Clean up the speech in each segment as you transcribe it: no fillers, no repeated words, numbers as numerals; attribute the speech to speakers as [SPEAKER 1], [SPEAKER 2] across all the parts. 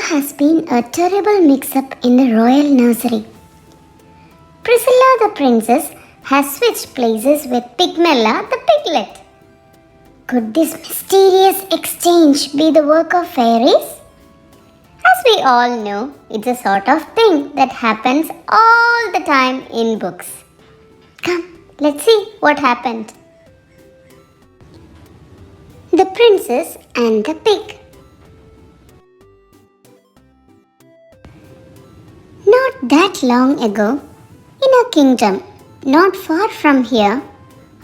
[SPEAKER 1] has been a terrible mix-up in the royal nursery. Priscilla the princess has switched places with Pigmella the piglet. Could this mysterious exchange be the work of fairies? As we all know, it's a sort of thing that happens all the time in books. Come, let's see what happened. The Princess and the Pig. Not that long ago, in a kingdom not far from here,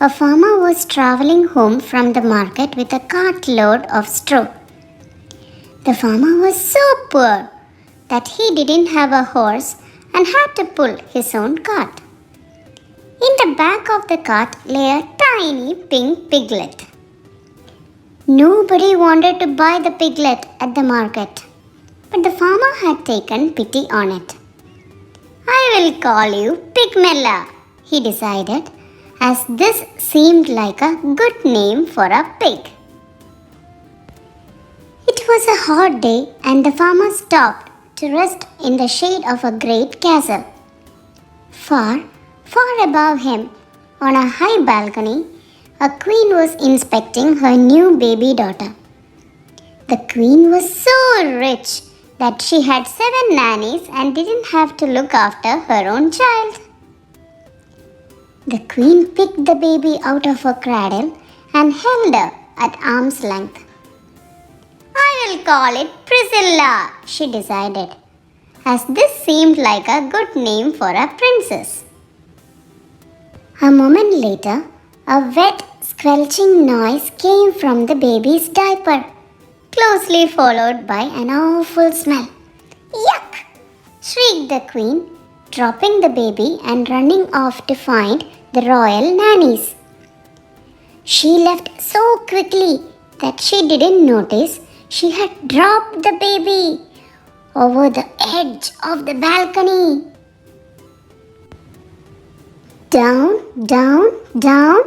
[SPEAKER 1] a farmer was traveling home from the market with a cartload of straw. The farmer was so poor that he didn't have a horse and had to pull his own cart. In the back of the cart lay a tiny pink piglet. Nobody wanted to buy the piglet at the market, but the farmer had taken pity on it. I will call you Pigmella, he decided, as this seemed like a good name for a pig. It was a hot day and the farmer stopped to rest in the shade of a great castle. Far above him, on a high balcony, a queen was inspecting her new baby daughter. The queen was so rich that she had 7 nannies and didn't have to look after her own child. The queen picked the baby out of her cradle and held her at arm's length. I will call it Priscilla, she decided, as this seemed like a good name for a princess. A moment later, a wet, squelching noise came from the baby's diaper, closely followed by an awful smell. Yuck! Shrieked the queen, dropping the baby and running off to find the royal nannies. She left so quickly that she didn't notice she had dropped the baby over the edge of the balcony. Down, down, down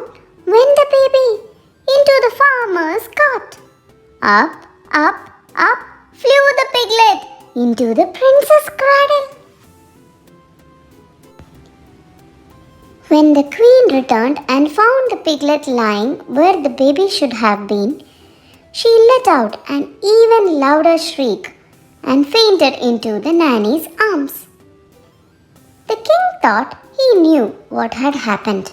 [SPEAKER 1] went the baby into the farmer's cart. Up, up flew the piglet into the princess' cradle. When the queen returned and found the piglet lying where the baby should have been, she let out an even louder shriek and fainted into the nanny's arms. The king thought he knew what had happened.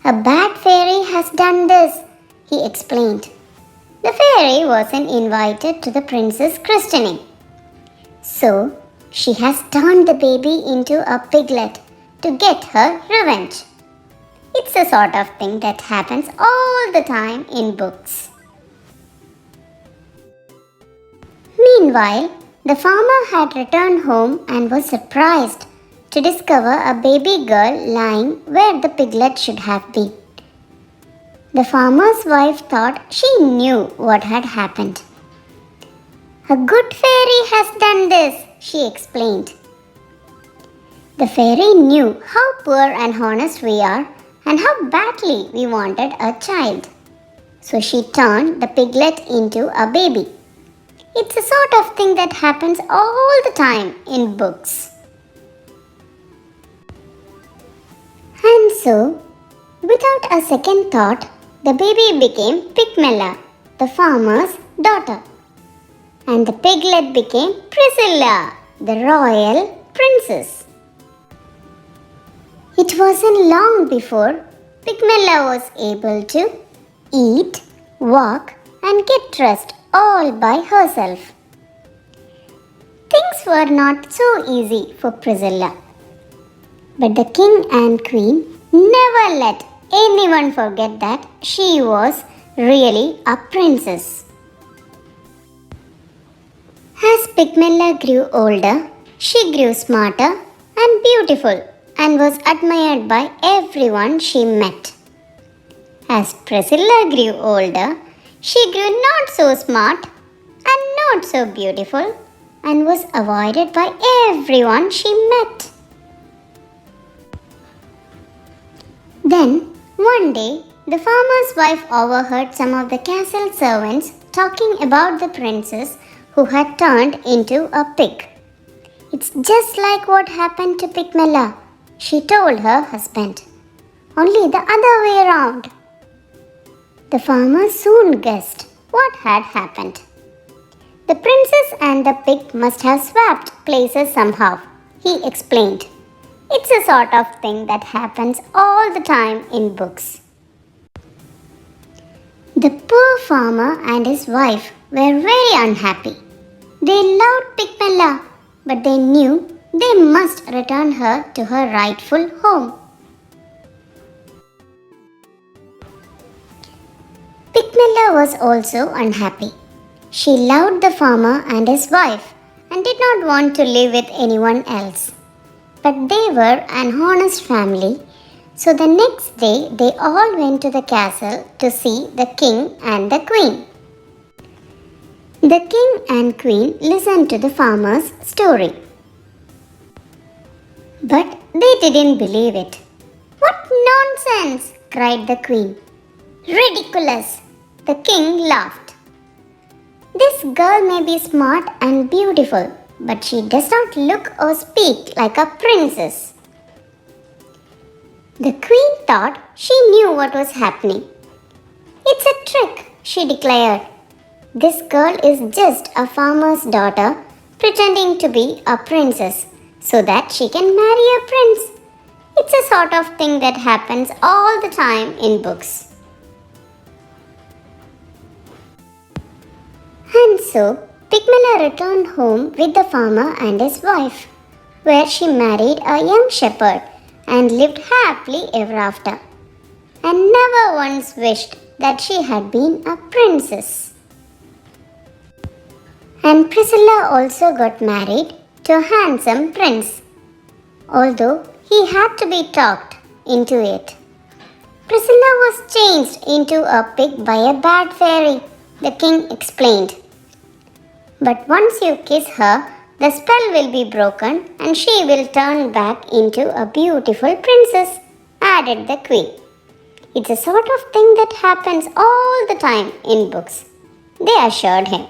[SPEAKER 1] A bad fairy has done this, he explained. The fairy wasn't invited to the prince's christening. So, she has turned the baby into a piglet to get her revenge. It's the sort of thing that happens all the time in books. Meanwhile, the farmer had returned home and was surprised to discover a baby girl lying where the piglet should have been. The farmer's wife thought she knew what had happened. A good fairy has done this, she explained. The fairy knew how poor and honest we are and how badly we wanted a child. So she turned the piglet into a baby. It's a sort of thing that happens all the time in books. And so, without a second thought, the baby became Pigmella, the farmer's daughter. And the piglet became Priscilla, the royal princess. It wasn't long before Pigmella was able to eat, walk, and get dressed all by herself. Things were not so easy for Priscilla. But the king and queen never let anyone forget that she was really a princess. As Pigmella grew older, she grew smarter and beautiful and was admired by everyone she met. As Priscilla grew older, she grew not so smart and not so beautiful and was avoided by everyone she met. Then, one day, the farmer's wife overheard some of the castle servants talking about the princess who had turned into a pig. It's just like what happened to Pigmella, she told her husband. Only the other way around. The farmer soon guessed what had happened. The princess and the pig must have swapped places somehow, he explained. It's a sort of thing that happens all the time in books. The poor farmer and his wife were very unhappy. They loved Pigmella, but they knew they must return her to her rightful home. Pigmella was also unhappy. She loved the farmer and his wife and did not want to live with anyone else. But they were an honest family, so the next day they all went to the castle to see the king and the queen. The king and queen listened to the farmer's story. But they didn't believe it. "What nonsense!" cried the queen. "Ridiculous!" The king laughed. "This girl may be smart and beautiful, but she does not look or speak like a princess." The queen thought she knew what was happening. "It's a trick," she declared. "This girl is just a farmer's daughter pretending to be a princess so that she can marry a prince. It's a sort of thing that happens all the time in books." And so, Pigmella returned home with the farmer and his wife, where she married a young shepherd and lived happily ever after, and never once wished that she had been a princess. And Priscilla also got married to a handsome prince, although he had to be talked into it. Priscilla was changed into a pig by a bad fairy, the king explained. "But once you kiss her, the spell will be broken and she will turn back into a beautiful princess," added the queen. "It's a sort of thing that happens all the time in books," they assured him.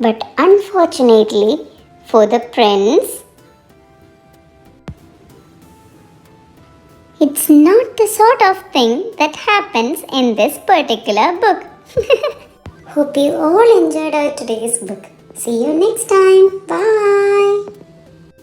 [SPEAKER 1] But unfortunately for the prince, it's not the sort of thing that happens in this particular book. Hope you all enjoyed our today's book. See you next time. Bye.